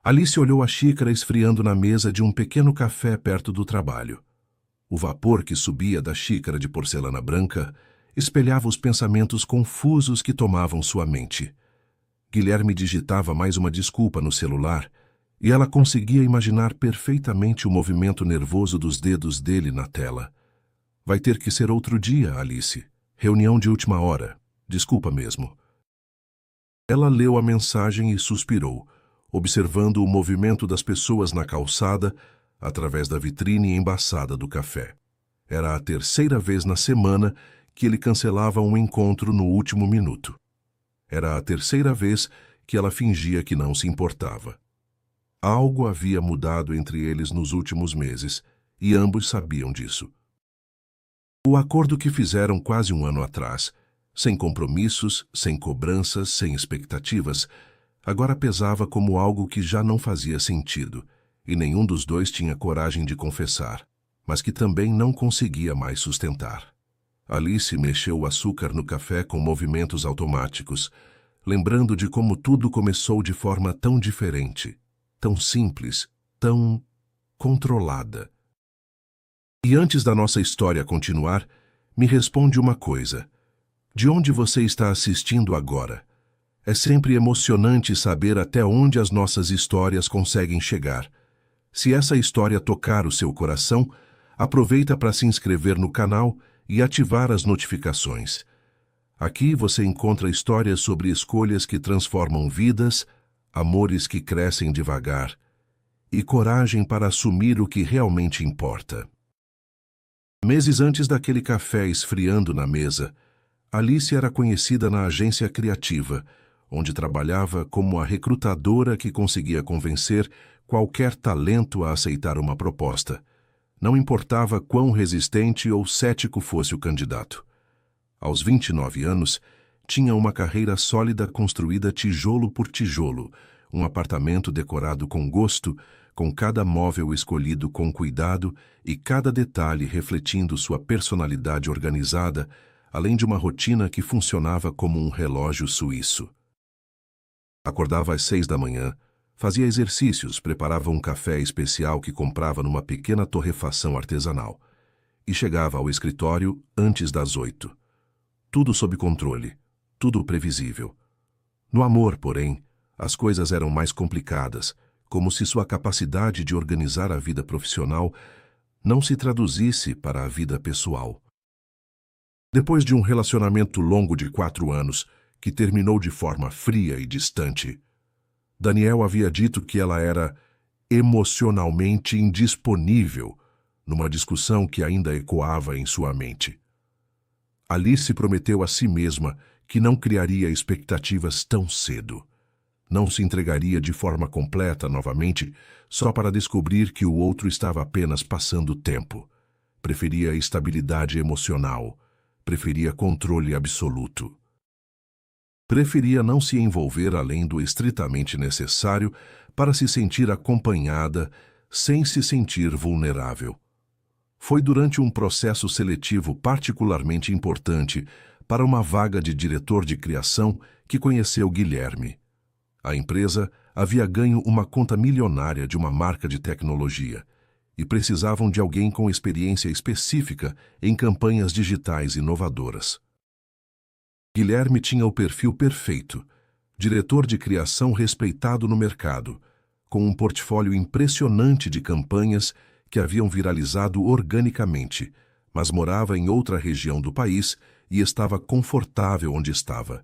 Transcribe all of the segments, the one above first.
Alice olhou a xícara esfriando na mesa de um pequeno café perto do trabalho. O vapor que subia da xícara de porcelana branca espelhava os pensamentos confusos que tomavam sua mente. Guilherme digitava mais uma desculpa no celular e ela conseguia imaginar perfeitamente o movimento nervoso dos dedos dele na tela. Vai ter que ser outro dia, Alice. Reunião de última hora. Desculpa mesmo. Ela leu a mensagem e suspirou, observando o movimento das pessoas na calçada através da vitrine embaçada do café. Era a terceira vez na semana que ele cancelava um encontro no último minuto. Era a terceira vez que ela fingia que não se importava. Algo havia mudado entre eles nos últimos meses, e ambos sabiam disso. O acordo que fizeram quase um ano atrás, sem compromissos, sem cobranças, sem expectativas, agora pesava como algo que já não fazia sentido, e nenhum dos dois tinha coragem de confessar, mas que também não conseguia mais sustentar. Alice mexeu o açúcar no café com movimentos automáticos, lembrando de como tudo começou de forma tão diferente, tão simples, tão controlada. E antes da nossa história continuar, me responde uma coisa. De onde você está assistindo agora? É sempre emocionante saber até onde as nossas histórias conseguem chegar. Se essa história tocar o seu coração, aproveita para se inscrever no canal e ativar as notificações. Aqui você encontra histórias sobre escolhas que transformam vidas, amores que crescem devagar e coragem para assumir o que realmente importa. Meses antes daquele café esfriando na mesa, Alice era conhecida na agência criativa, onde trabalhava como a recrutadora que conseguia convencer qualquer talento a aceitar uma proposta. Não importava quão resistente ou cético fosse o candidato. Aos 29 anos, tinha uma carreira sólida construída tijolo por tijolo, um apartamento decorado com gosto, com cada móvel escolhido com cuidado e cada detalhe refletindo sua personalidade organizada, além de uma rotina que funcionava como um relógio suíço. Acordava às 6 da manhã, fazia exercícios, preparava um café especial que comprava numa pequena torrefação artesanal e chegava ao escritório antes das 8. Tudo sob controle, tudo previsível. No amor, porém, as coisas eram mais complicadas, como se sua capacidade de organizar a vida profissional não se traduzisse para a vida pessoal. Depois de um relacionamento longo de 4 anos, que terminou de forma fria e distante, Daniel havia dito que ela era emocionalmente indisponível, numa discussão que ainda ecoava em sua mente. Alice prometeu a si mesma que não criaria expectativas tão cedo. Não se entregaria de forma completa novamente só para descobrir que o outro estava apenas passando tempo. Preferia estabilidade emocional. Preferia controle absoluto. Preferia não se envolver além do estritamente necessário para se sentir acompanhada sem se sentir vulnerável. Foi durante um processo seletivo particularmente importante para uma vaga de diretor de criação que conheceu Guilherme. A empresa havia ganho uma conta milionária de uma marca de tecnologia e precisavam de alguém com experiência específica em campanhas digitais inovadoras. Guilherme tinha o perfil perfeito, diretor de criação respeitado no mercado, com um portfólio impressionante de campanhas que haviam viralizado organicamente, mas morava em outra região do país e estava confortável onde estava.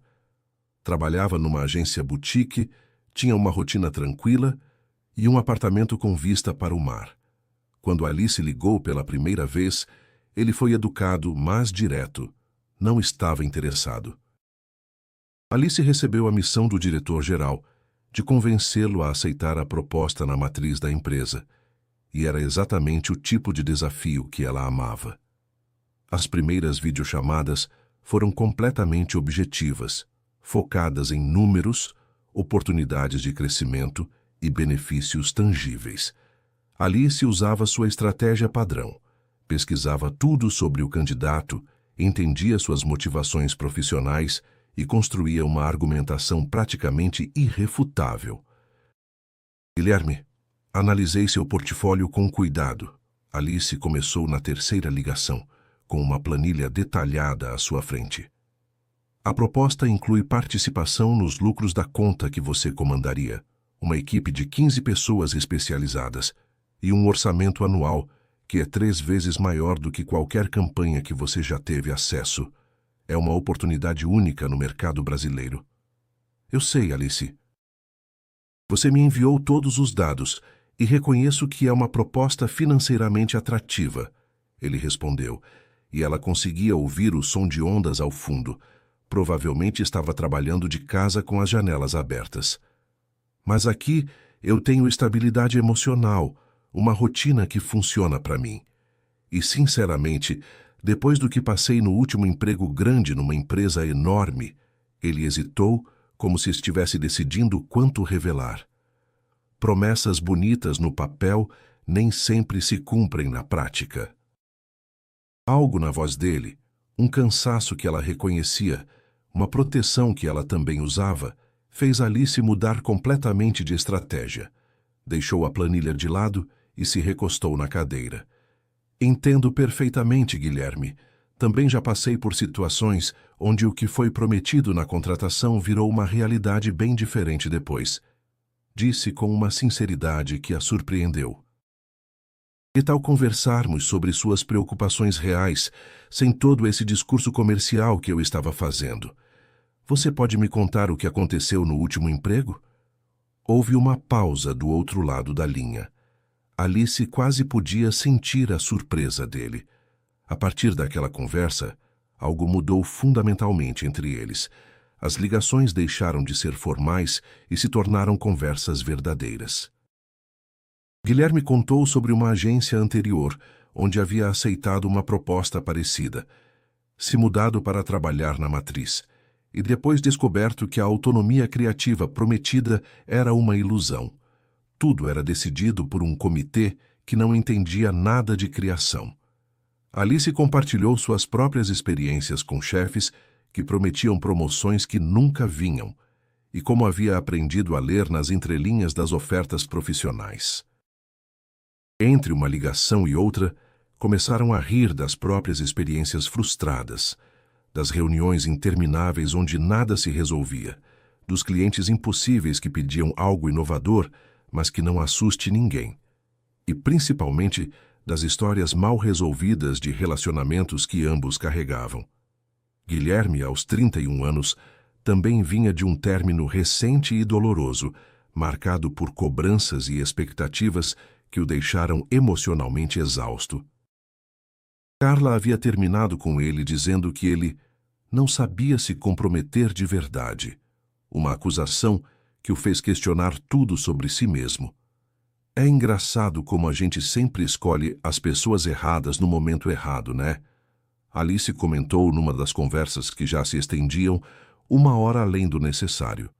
Trabalhava numa agência boutique, tinha uma rotina tranquila e um apartamento com vista para o mar. Quando Alice ligou pela primeira vez, ele foi educado, mas direto. Não estava interessado. Alice recebeu a missão do diretor-geral de convencê-lo a aceitar a proposta na matriz da empresa, e era exatamente o tipo de desafio que ela amava. As primeiras videochamadas foram completamente objetivas, focadas em números, oportunidades de crescimento e benefícios tangíveis. Alice usava sua estratégia padrão, pesquisava tudo sobre o candidato, entendia suas motivações profissionais e construía uma argumentação praticamente irrefutável. Guilherme, analisei seu portfólio com cuidado. Alice começou na terceira ligação, com uma planilha detalhada à sua frente. A proposta inclui participação nos lucros da conta que você comandaria, uma equipe de 15 pessoas especializadas e um orçamento anual que é 3 vezes maior do que qualquer campanha que você já teve acesso. É uma oportunidade única no mercado brasileiro. Eu sei, Alice. Você me enviou todos os dados e reconheço que é uma proposta financeiramente atrativa, ele respondeu, e ela conseguia ouvir o som de ondas ao fundo. Provavelmente estava trabalhando de casa com as janelas abertas. Mas aqui eu tenho estabilidade emocional, uma rotina que funciona para mim. E, sinceramente, depois do que passei no último emprego grande numa empresa enorme, ele hesitou, como se estivesse decidindo quanto revelar. Promessas bonitas no papel nem sempre se cumprem na prática. Algo na voz dele, um cansaço que ela reconhecia, uma proteção que ela também usava, fez Alice mudar completamente de estratégia. Deixou a planilha de lado e se recostou na cadeira. Entendo perfeitamente, Guilherme. Também já passei por situações onde o que foi prometido na contratação virou uma realidade bem diferente depois. Disse com uma sinceridade que a surpreendeu. Que tal conversarmos sobre suas preocupações reais, sem todo esse discurso comercial que eu estava fazendo? Você pode me contar o que aconteceu no último emprego? Houve uma pausa do outro lado da linha. Alice quase podia sentir a surpresa dele. A partir daquela conversa, algo mudou fundamentalmente entre eles. As ligações deixaram de ser formais e se tornaram conversas verdadeiras. Guilherme contou sobre uma agência anterior, onde havia aceitado uma proposta parecida, se mudado para trabalhar na matriz, e depois descoberto que a autonomia criativa prometida era uma ilusão. Tudo era decidido por um comitê que não entendia nada de criação. Alice compartilhou suas próprias experiências com chefes que prometiam promoções que nunca vinham, e como havia aprendido a ler nas entrelinhas das ofertas profissionais. Entre uma ligação e outra, começaram a rir das próprias experiências frustradas, das reuniões intermináveis onde nada se resolvia, dos clientes impossíveis que pediam algo inovador, mas que não assuste ninguém, e principalmente das histórias mal resolvidas de relacionamentos que ambos carregavam. Guilherme, aos 31 anos, também vinha de um término recente e doloroso, marcado por cobranças e expectativas que o deixaram emocionalmente exausto. Carla havia terminado com ele dizendo que ele não sabia se comprometer de verdade, uma acusação que o fez questionar tudo sobre si mesmo. É engraçado como a gente sempre escolhe as pessoas erradas no momento errado, né? Alice comentou numa das conversas que já se estendiam 1 hora além do necessário.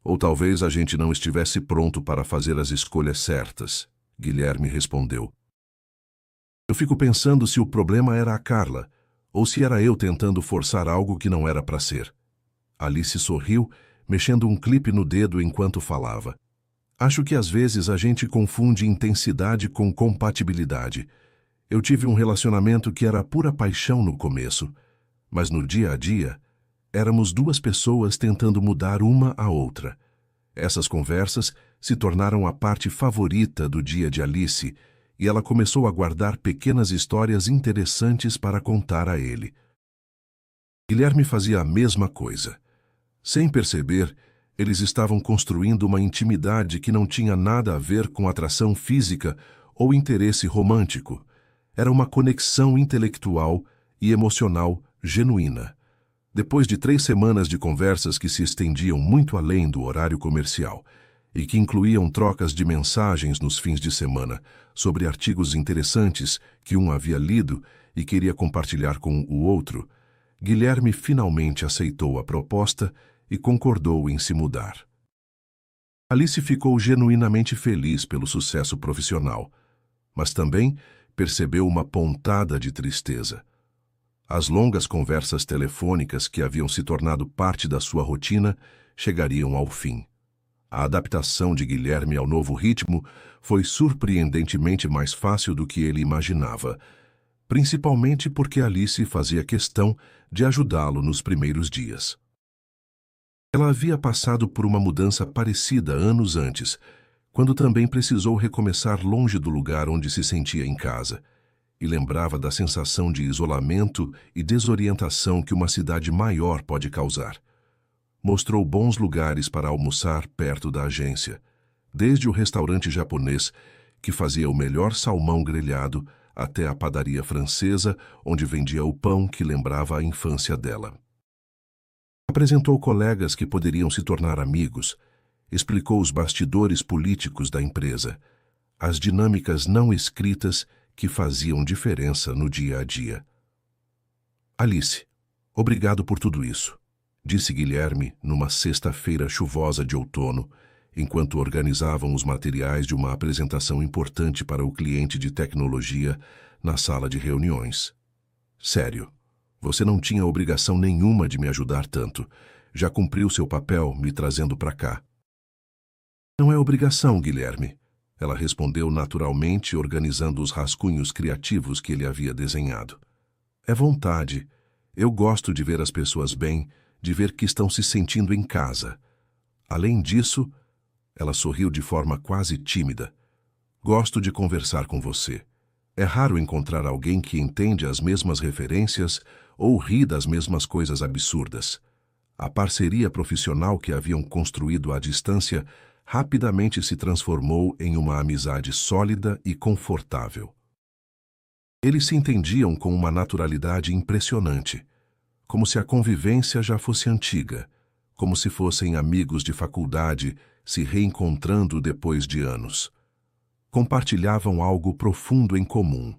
Ou talvez a gente não estivesse pronto para fazer as escolhas certas, Guilherme respondeu. Eu fico pensando se o problema era a Carla, ou se era eu tentando forçar algo que não era para ser. Alice sorriu, mexendo um clipe no dedo enquanto falava. Acho que às vezes a gente confunde intensidade com compatibilidade. Eu tive um relacionamento que era pura paixão no começo, mas no dia a dia, éramos 2 pessoas tentando mudar uma a outra. Essas conversas se tornaram a parte favorita do dia de Alice, e ela começou a guardar pequenas histórias interessantes para contar a ele. Guilherme fazia a mesma coisa. Sem perceber, eles estavam construindo uma intimidade que não tinha nada a ver com atração física ou interesse romântico. Era uma conexão intelectual e emocional genuína. Depois de 3 semanas de conversas que se estendiam muito além do horário comercial e que incluíam trocas de mensagens nos fins de semana sobre artigos interessantes que um havia lido e queria compartilhar com o outro, Guilherme finalmente aceitou a proposta e concordou em se mudar. Alice ficou genuinamente feliz pelo sucesso profissional, mas também percebeu uma pontada de tristeza. As longas conversas telefônicas que haviam se tornado parte da sua rotina chegariam ao fim. A adaptação de Guilherme ao novo ritmo foi surpreendentemente mais fácil do que ele imaginava, principalmente porque Alice fazia questão de ajudá-lo nos primeiros dias. Ela havia passado por uma mudança parecida anos antes, quando também precisou recomeçar longe do lugar onde se sentia em casa, e lembrava da sensação de isolamento e desorientação que uma cidade maior pode causar. Mostrou bons lugares para almoçar perto da agência, desde o restaurante japonês, que fazia o melhor salmão grelhado, até a padaria francesa, onde vendia o pão que lembrava a infância dela. Apresentou colegas que poderiam se tornar amigos, explicou os bastidores políticos da empresa, as dinâmicas não escritas que faziam diferença no dia a dia. Alice, obrigado por tudo isso, disse Guilherme numa sexta-feira chuvosa de outono, enquanto organizavam os materiais de uma apresentação importante para o cliente de tecnologia na sala de reuniões. Sério, você não tinha obrigação nenhuma de me ajudar tanto. Já cumpriu seu papel me trazendo para cá. Não é obrigação, Guilherme, ela respondeu naturalmente, organizando os rascunhos criativos que ele havia desenhado. É vontade. Eu gosto de ver as pessoas bem, de ver que estão se sentindo em casa. Além disso, ela sorriu de forma quase tímida. Gosto de conversar com você. É raro encontrar alguém que entende as mesmas referências ou ri das mesmas coisas absurdas. A parceria profissional que haviam construído à distância rapidamente se transformou em uma amizade sólida e confortável. Eles se entendiam com uma naturalidade impressionante, como se a convivência já fosse antiga, como se fossem amigos de faculdade se reencontrando depois de anos. Compartilhavam algo profundo em comum: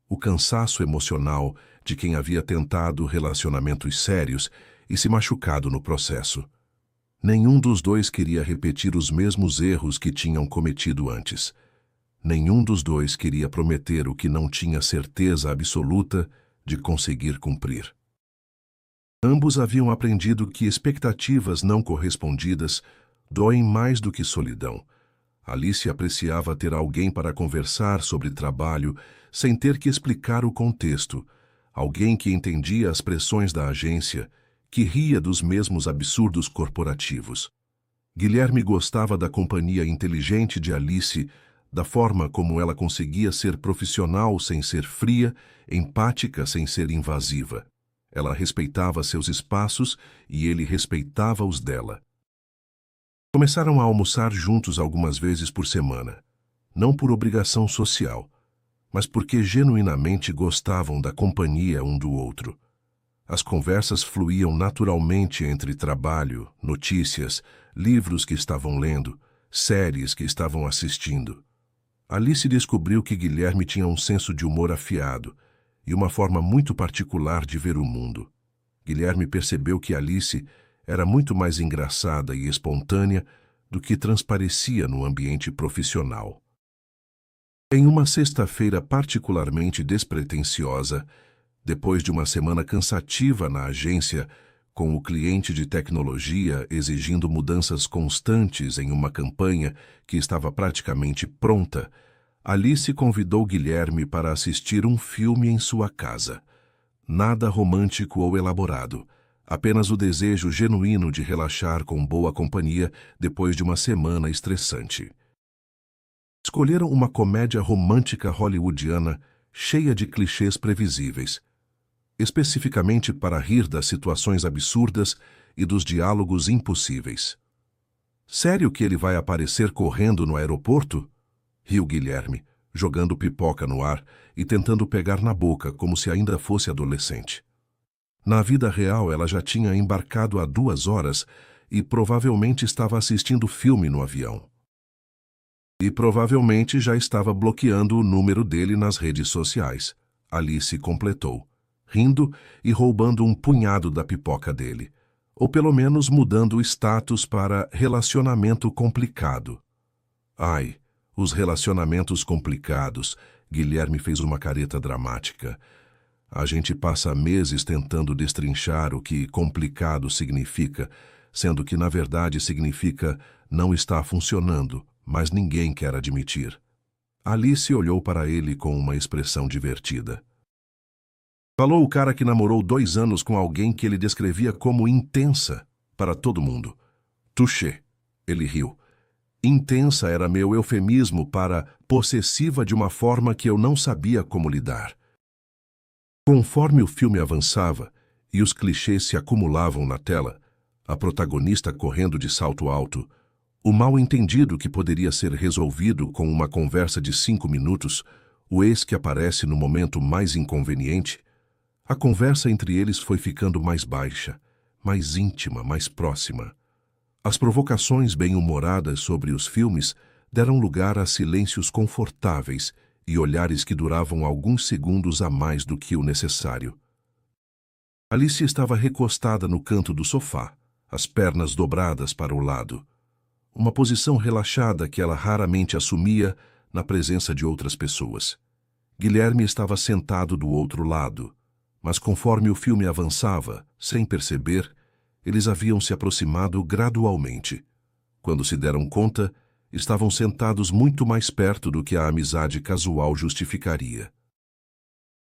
o cansaço emocional de quem havia tentado relacionamentos sérios e se machucado no processo. Nenhum dos dois queria repetir os mesmos erros que tinham cometido antes. Nenhum dos dois queria prometer o que não tinha certeza absoluta de conseguir cumprir. Ambos haviam aprendido que expectativas não correspondidas doem mais do que solidão. Alice apreciava ter alguém para conversar sobre trabalho sem ter que explicar o contexto, alguém que entendia as pressões da agência, que ria dos mesmos absurdos corporativos. Guilherme gostava da companhia inteligente de Alice, da forma como ela conseguia ser profissional sem ser fria, empática sem ser invasiva. Ela respeitava seus espaços e ele respeitava os dela. Começaram a almoçar juntos algumas vezes por semana, não por obrigação social, mas porque genuinamente gostavam da companhia um do outro. As conversas fluíam naturalmente entre trabalho, notícias, livros que estavam lendo, séries que estavam assistindo. Alice descobriu que Guilherme tinha um senso de humor afiado e uma forma muito particular de ver o mundo. Guilherme percebeu que Alice era muito mais engraçada e espontânea do que transparecia no ambiente profissional. Em uma sexta-feira particularmente despretensiosa, depois de uma semana cansativa na agência, com o cliente de tecnologia exigindo mudanças constantes em uma campanha que estava praticamente pronta, Alice convidou Guilherme para assistir um filme em sua casa. Nada romântico ou elaborado, apenas o desejo genuíno de relaxar com boa companhia depois de uma semana estressante. Escolheram uma comédia romântica hollywoodiana cheia de clichês previsíveis, especificamente para rir das situações absurdas e dos diálogos impossíveis. Sério que ele vai aparecer correndo no aeroporto? Riu Guilherme, jogando pipoca no ar e tentando pegar na boca como se ainda fosse adolescente. Na vida real, ela já tinha embarcado há 2 horas e provavelmente estava assistindo filme no avião. E provavelmente já estava bloqueando o número dele nas redes sociais. Alice completou, rindo e roubando um punhado da pipoca dele, ou pelo menos mudando o status para relacionamento complicado. Ai, os relacionamentos complicados, Guilherme fez uma careta dramática. A gente passa meses tentando destrinchar o que complicado significa, sendo que na verdade significa não está funcionando, mas ninguém quer admitir. Alice olhou para ele com uma expressão divertida. Falou o cara que namorou 2 anos com alguém que ele descrevia como intensa para todo mundo. Touché. Ele riu. Intensa era meu eufemismo para possessiva de uma forma que eu não sabia como lidar. Conforme o filme avançava e os clichês se acumulavam na tela, a protagonista correndo de salto alto, o mal-entendido que poderia ser resolvido com uma conversa de 5 minutos, o ex que aparece no momento mais inconveniente, a conversa entre eles foi ficando mais baixa, mais íntima, mais próxima. As provocações bem-humoradas sobre os filmes deram lugar a silêncios confortáveis e olhares que duravam alguns segundos a mais do que o necessário. Alice estava recostada no canto do sofá, as pernas dobradas para o lado. Uma posição relaxada que ela raramente assumia na presença de outras pessoas. Guilherme estava sentado do outro lado, mas conforme o filme avançava, sem perceber, eles haviam se aproximado gradualmente. Quando se deram conta, estavam sentados muito mais perto do que a amizade casual justificaria.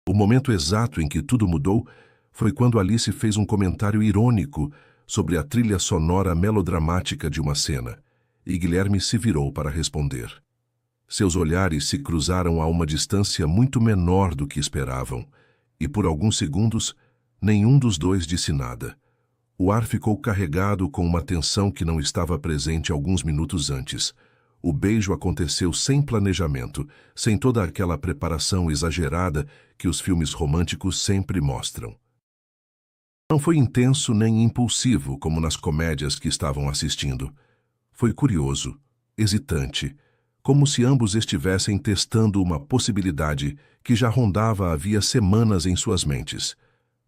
O momento exato em que tudo mudou foi quando Alice fez um comentário irônico sobre a trilha sonora melodramática de uma cena, e Guilherme se virou para responder. Seus olhares se cruzaram a uma distância muito menor do que esperavam, e por alguns segundos, nenhum dos dois disse nada. O ar ficou carregado com uma tensão que não estava presente alguns minutos antes. O beijo aconteceu sem planejamento, sem toda aquela preparação exagerada que os filmes românticos sempre mostram. Não foi intenso nem impulsivo como nas comédias que estavam assistindo. Foi curioso, hesitante, como se ambos estivessem testando uma possibilidade que já rondava havia semanas em suas mentes,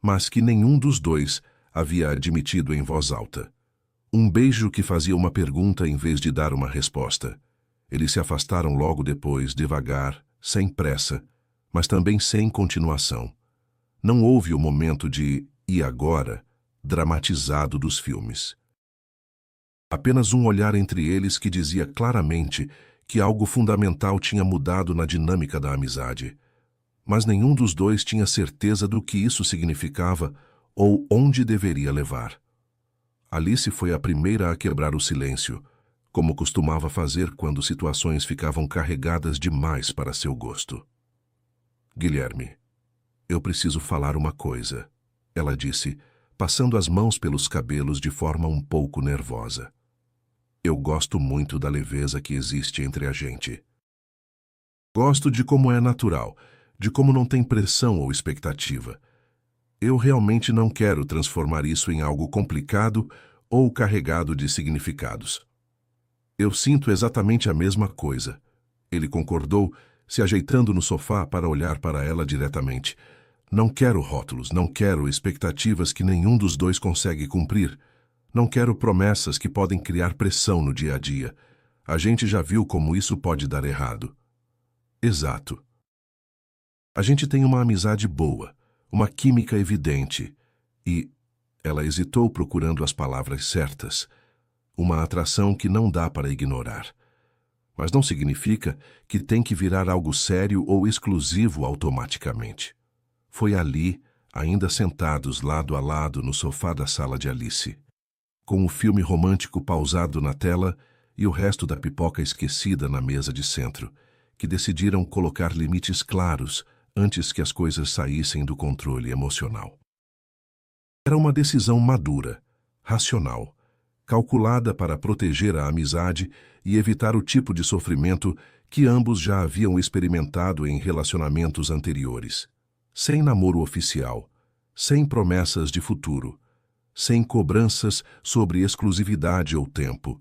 mas que nenhum dos dois havia admitido em voz alta. Um beijo que fazia uma pergunta em vez de dar uma resposta. Eles se afastaram logo depois, devagar, sem pressa, mas também sem continuação. Não houve o momento de "e agora?" dramatizado dos filmes. Apenas um olhar entre eles que dizia claramente que algo fundamental tinha mudado na dinâmica da amizade. Mas nenhum dos dois tinha certeza do que isso significava ou onde deveria levar. Alice foi a primeira a quebrar o silêncio, como costumava fazer quando situações ficavam carregadas demais para seu gosto. "Guilherme, eu preciso falar uma coisa", ela disse, passando as mãos pelos cabelos de forma um pouco nervosa. "Eu gosto muito da leveza que existe entre a gente. Gosto de como é natural, de como não tem pressão ou expectativa. Eu realmente não quero transformar isso em algo complicado ou carregado de significados." "Eu sinto exatamente a mesma coisa." Ele concordou, se ajeitando no sofá para olhar para ela diretamente. "Não quero rótulos, não quero expectativas que nenhum dos dois consegue cumprir. Não quero promessas que podem criar pressão no dia a dia. A gente já viu como isso pode dar errado." "Exato. A gente tem uma amizade boa, uma química evidente e..." Ela hesitou procurando as palavras certas. "Uma atração que não dá para ignorar. Mas não significa que tem que virar algo sério ou exclusivo automaticamente." Foi ali, ainda sentados lado a lado no sofá da sala de Alice, com o filme romântico pausado na tela e o resto da pipoca esquecida na mesa de centro, que decidiram colocar limites claros antes que as coisas saíssem do controle emocional. Era uma decisão madura, racional, calculada para proteger a amizade e evitar o tipo de sofrimento que ambos já haviam experimentado em relacionamentos anteriores. Sem namoro oficial, sem promessas de futuro, sem cobranças sobre exclusividade ou tempo,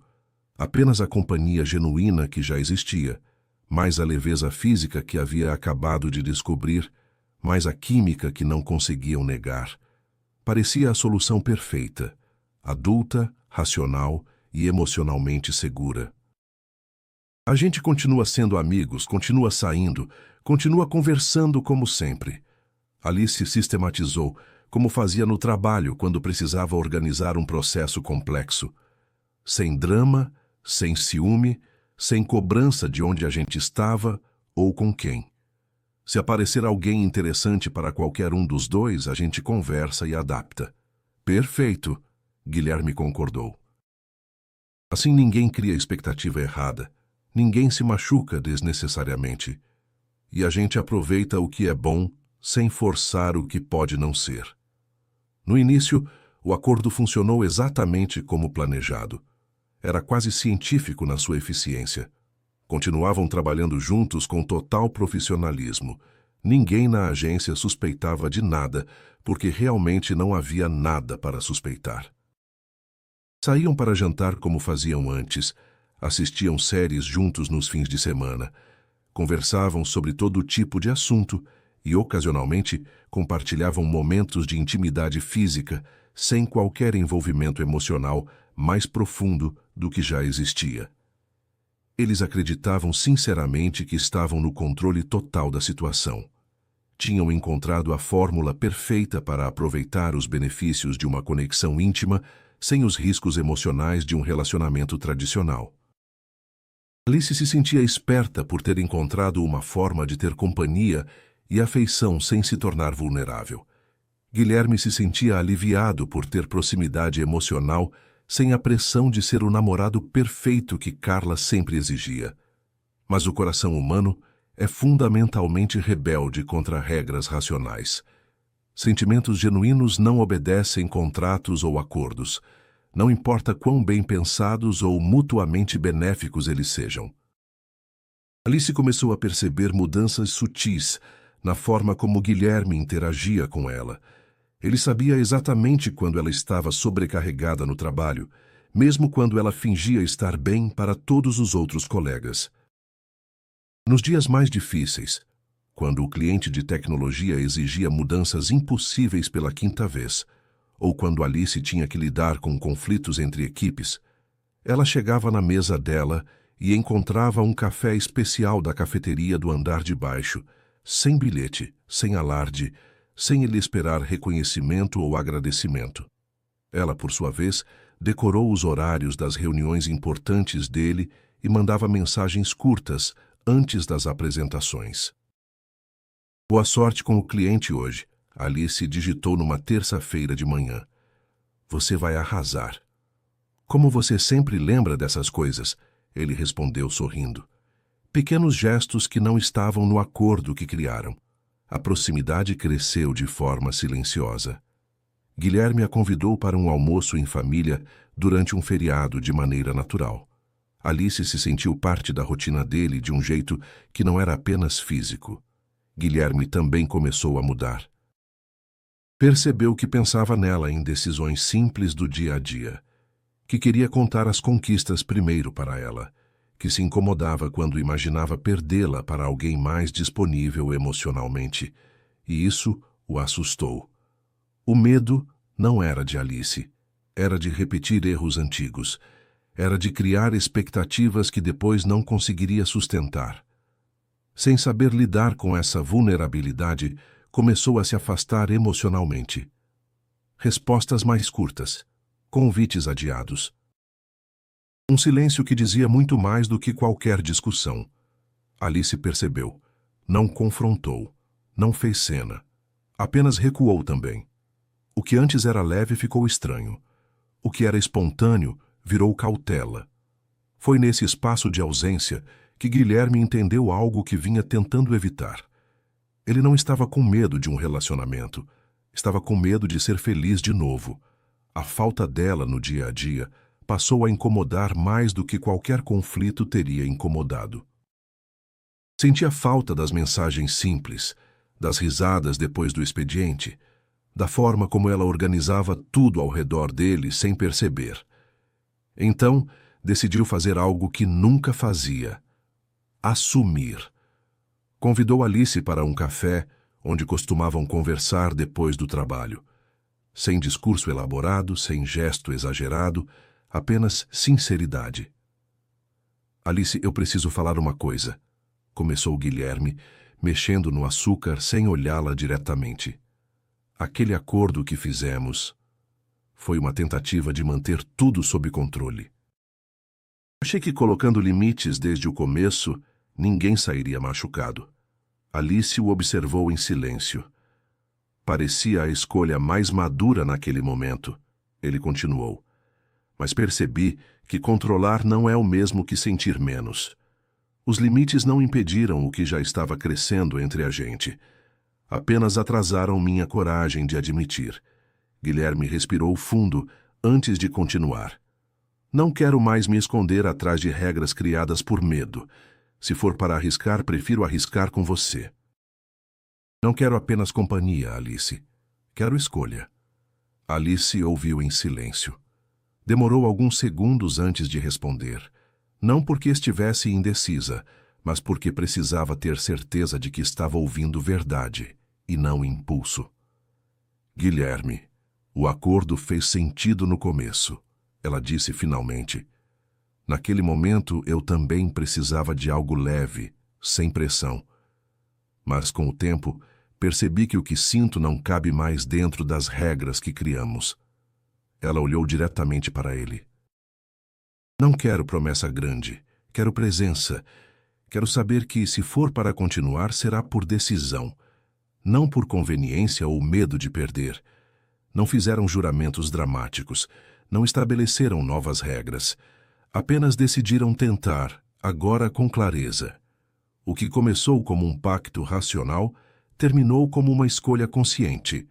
apenas a companhia genuína que já existia, mais a leveza física que havia acabado de descobrir, mais a química que não conseguiam negar. Parecia a solução perfeita, adulta, racional e emocionalmente segura. "A gente continua sendo amigos, continua saindo, continua conversando como sempre." Alice sistematizou, como fazia no trabalho quando precisava organizar um processo complexo. Sem drama, sem ciúme, sem cobrança de onde a gente estava ou com quem. Se aparecer alguém interessante para qualquer um dos dois, a gente conversa e adapta. Perfeito, Guilherme concordou. Assim ninguém cria expectativa errada, ninguém se machuca desnecessariamente. E a gente aproveita o que é bom sem forçar o que pode não ser. No início, o acordo funcionou exatamente como planejado. Era quase científico na sua eficiência. Continuavam trabalhando juntos com total profissionalismo. Ninguém na agência suspeitava de nada, porque realmente não havia nada para suspeitar. Saíam para jantar como faziam antes, assistiam séries juntos nos fins de semana, conversavam sobre todo tipo de assunto e, ocasionalmente, compartilhavam momentos de intimidade física, sem qualquer envolvimento emocional mais profundo do que já existia. Eles acreditavam sinceramente que estavam no controle total da situação. Tinham encontrado a fórmula perfeita para aproveitar os benefícios de uma conexão íntima sem os riscos emocionais de um relacionamento tradicional. Alice se sentia esperta por ter encontrado uma forma de ter companhia e afeição sem se tornar vulnerável. Guilherme se sentia aliviado por ter proximidade emocional sem a pressão de ser o namorado perfeito que Carla sempre exigia. Mas o coração humano é fundamentalmente rebelde contra regras racionais. Sentimentos genuínos não obedecem contratos ou acordos, não importa quão bem pensados ou mutuamente benéficos eles sejam. Alice começou a perceber mudanças sutis na forma como Guilherme interagia com ela. Ele sabia exatamente quando ela estava sobrecarregada no trabalho, mesmo quando ela fingia estar bem para todos os outros colegas. Nos dias mais difíceis, quando o cliente de tecnologia exigia mudanças impossíveis pela quinta vez, ou quando Alice tinha que lidar com conflitos entre equipes, ela chegava na mesa dela e encontrava um café especial da cafeteria do andar de baixo, sem bilhete, sem alarde, sem ele esperar reconhecimento ou agradecimento. Ela, por sua vez, decorou os horários das reuniões importantes dele e mandava mensagens curtas antes das apresentações. Boa sorte com o cliente hoje, Alice digitou numa terça-feira de manhã. Você vai arrasar. Como você sempre lembra dessas coisas? Ele respondeu sorrindo. Pequenos gestos que não estavam no acordo que criaram. A proximidade cresceu de forma silenciosa. Guilherme a convidou para um almoço em família durante um feriado de maneira natural. Alice se sentiu parte da rotina dele de um jeito que não era apenas físico. Guilherme também começou a mudar. Percebeu que pensava nela em decisões simples do dia a dia, que queria contar as conquistas primeiro para ela, que se incomodava quando imaginava perdê-la para alguém mais disponível emocionalmente, e isso o assustou. O medo não era de Alice, era de repetir erros antigos, era de criar expectativas que depois não conseguiria sustentar. Sem saber lidar com essa vulnerabilidade, começou a se afastar emocionalmente. Respostas mais curtas, convites adiados. Um silêncio que dizia muito mais do que qualquer discussão. Alice percebeu. Não confrontou. Não fez cena. Apenas recuou também. O que antes era leve ficou estranho. O que era espontâneo virou cautela. Foi nesse espaço de ausência que Guilherme entendeu algo que vinha tentando evitar. Ele não estava com medo de um relacionamento. Estava com medo de ser feliz de novo. A falta dela no dia a dia passou a incomodar mais do que qualquer conflito teria incomodado. Sentia falta das mensagens simples, das risadas depois do expediente, da forma como ela organizava tudo ao redor dele sem perceber. Então, decidiu fazer algo que nunca fazia: assumir. Convidou Alice para um café onde costumavam conversar depois do trabalho. Sem discurso elaborado, sem gesto exagerado, apenas sinceridade. Alice, eu preciso falar uma coisa, começou Guilherme, mexendo no açúcar sem olhá-la diretamente. Aquele acordo que fizemos foi uma tentativa de manter tudo sob controle. Achei que colocando limites desde o começo, ninguém sairia machucado. Alice o observou em silêncio. Parecia a escolha mais madura naquele momento. Ele continuou. Mas percebi que controlar não é o mesmo que sentir menos. Os limites não impediram o que já estava crescendo entre a gente. Apenas atrasaram minha coragem de admitir. Guilherme respirou fundo antes de continuar. Não quero mais me esconder atrás de regras criadas por medo. Se for para arriscar, prefiro arriscar com você. Não quero apenas companhia, Alice. Quero escolha. Alice ouviu em silêncio. Demorou alguns segundos antes de responder. Não porque estivesse indecisa, mas porque precisava ter certeza de que estava ouvindo verdade, e não impulso. Guilherme, o acordo fez sentido no começo, ela disse finalmente. Naquele momento eu também precisava de algo leve, sem pressão. Mas com o tempo, percebi que o que sinto não cabe mais dentro das regras que criamos. Ela olhou diretamente para ele. Não quero promessa grande, quero presença. Quero saber que, se for para continuar, será por decisão, não por conveniência ou medo de perder. Não fizeram juramentos dramáticos, não estabeleceram novas regras. Apenas decidiram tentar, agora com clareza. O que começou como um pacto racional, terminou como uma escolha consciente.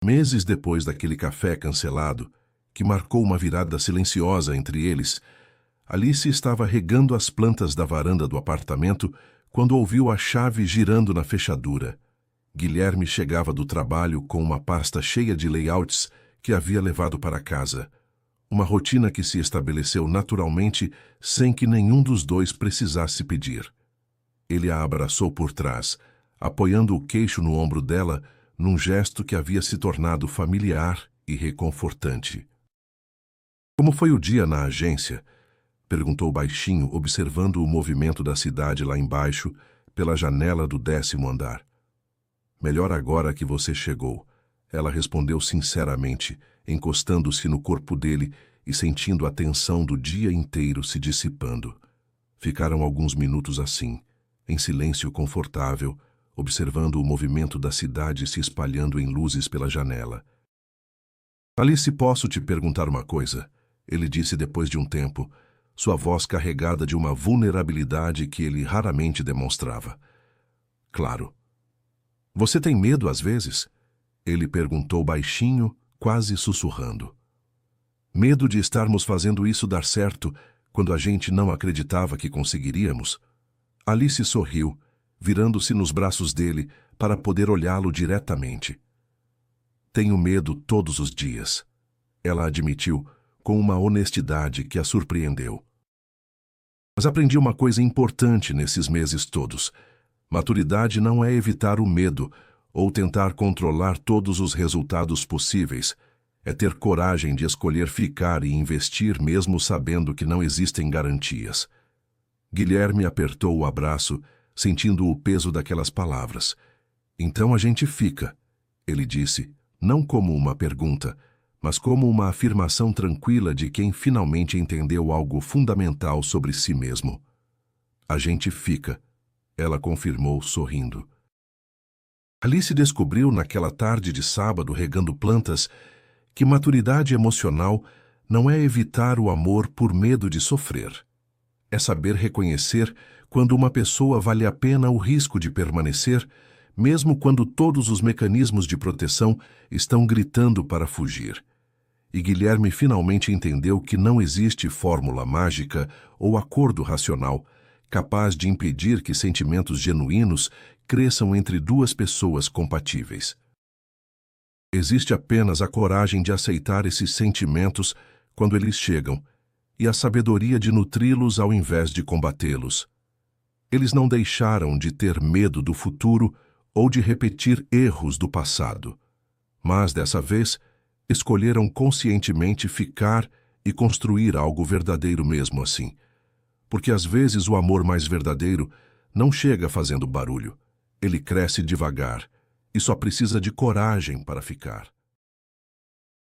Meses depois daquele café cancelado, que marcou uma virada silenciosa entre eles, Alice estava regando as plantas da varanda do apartamento quando ouviu a chave girando na fechadura. Guilherme chegava do trabalho com uma pasta cheia de layouts que havia levado para casa. Uma rotina que se estabeleceu naturalmente sem que nenhum dos dois precisasse pedir. Ele a abraçou por trás, apoiando o queixo no ombro dela num gesto que havia se tornado familiar e reconfortante. Como foi o dia na agência? Perguntou baixinho, observando o movimento da cidade lá embaixo, pela janela do 10º andar. Melhor agora que você chegou, ela respondeu sinceramente, encostando-se no corpo dele e sentindo a tensão do dia inteiro se dissipando. Ficaram alguns minutos assim, em silêncio confortável, observando o movimento da cidade se espalhando em luzes pela janela. Alice, posso te perguntar uma coisa? Ele disse depois de um tempo, sua voz carregada de uma vulnerabilidade que ele raramente demonstrava. Claro. Você tem medo às vezes? Ele perguntou baixinho, quase sussurrando. Medo de estarmos fazendo isso dar certo quando a gente não acreditava que conseguiríamos? Alice sorriu, virando-se nos braços dele para poder olhá-lo diretamente. Tenho medo todos os dias, ela admitiu, com uma honestidade que a surpreendeu. Mas aprendi uma coisa importante nesses meses todos. Maturidade não é evitar o medo ou tentar controlar todos os resultados possíveis. É ter coragem de escolher ficar e investir mesmo sabendo que não existem garantias. Guilherme apertou o abraço, sentindo o peso daquelas palavras. Então a gente fica, ele disse, não como uma pergunta, mas como uma afirmação tranquila de quem finalmente entendeu algo fundamental sobre si mesmo. A gente fica, ela confirmou sorrindo. Alice descobriu naquela tarde de sábado regando plantas que maturidade emocional não é evitar o amor por medo de sofrer. É saber reconhecer quando uma pessoa vale a pena o risco de permanecer, mesmo quando todos os mecanismos de proteção estão gritando para fugir. E Guilherme finalmente entendeu que não existe fórmula mágica ou acordo racional capaz de impedir que sentimentos genuínos cresçam entre duas pessoas compatíveis. Existe apenas a coragem de aceitar esses sentimentos quando eles chegam e a sabedoria de nutri-los ao invés de combatê-los. Eles não deixaram de ter medo do futuro ou de repetir erros do passado, mas dessa vez escolheram conscientemente ficar e construir algo verdadeiro mesmo assim. Porque às vezes o amor mais verdadeiro não chega fazendo barulho. Ele cresce devagar, e só precisa de coragem para ficar.